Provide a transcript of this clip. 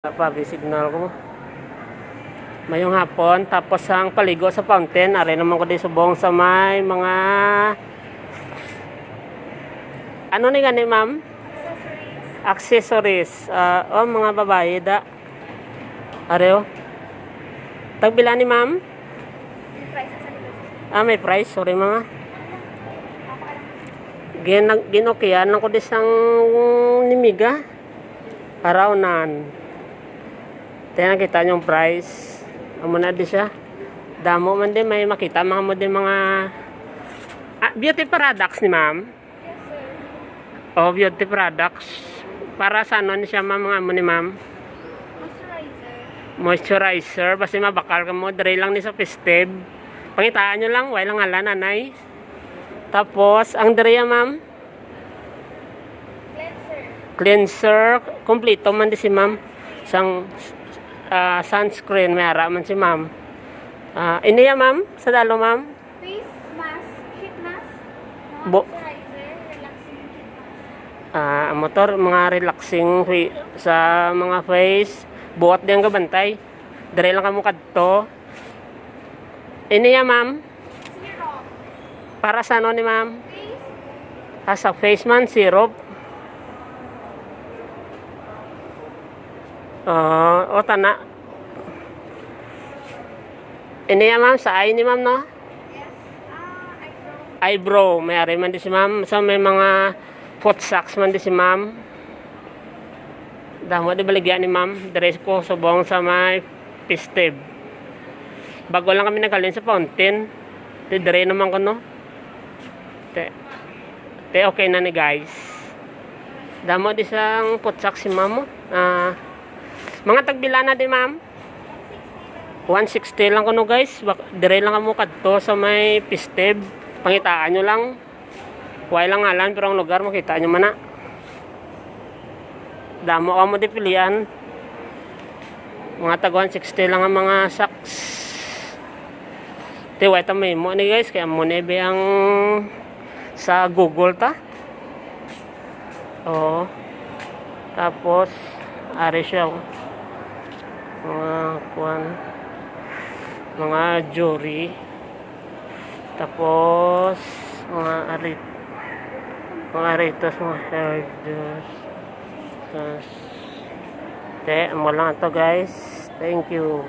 Pabi signal ko. Mayong hapon tapos ang paligo sa fountain. Are naman ko di subong sa may mga ano ni gani ma'am? Accessories. Mga babae da. Are oh. Tagbila ni ma'am? May price. Sorry mga. Ginokyan ako di sang nimiga. Araunan. Kaya nakita yung price. Amo na di siya. Damo man din may makita mga mo din mga beauty products ni ma'am. Yes, sir. Beauty products. Para sa ano ni siya ma'am, mga mo ni ma'am? Moisturizer. Basta mabakal ka mo. Dre lang ni sa festive. Pangitaan nyo lang. Walang ala nanay. Tapos, ang dre ma'am? Cleanser. Kompleto man di si ma'am. Sang sunscreen may ara man si ma'am. Iniya ma'am? Sa dalo ma'am? Face mask, sheet mask, Moisturizer, relaxing sheet mask. Motor, mga relaxing sa mga face. Buot din ka bantay. Dire lang ka mo kadto. Iniya ma'am? Syrup. Para sa ano ni ma'am? Face. Sa face man, syrup. Tana. Iniya ma'am, sa eye ni ma'am no? Yes. Eyebrow. Eyebrow. May ari man di si ma'am. So may mga foot socks man di si ma'am. Damo di baligyan ni ma'am. Dress ko subong sa may festive. Bago lang kami nagalin sa fountain. Dire naman ko no. Te okay na ni guys. Damo di sang foot socks si ma'am. Mga tagbila na di ma'am. 160 lang kuno guys. Dire lang kamo kadto sa may festive. Pangitaan nyo lang. Way lang alan pero ang lugar makita nyo man na. Damo ka mo di pilian. Mga tag 160 lang ang mga socks. Way tamay mo ni guys. Kaya mo nebe ang sa Google ta. Tapos ari siya. Mga jewelry. Tapos mga aritos, mga hairdos. Mo lang ito guys. Thank you.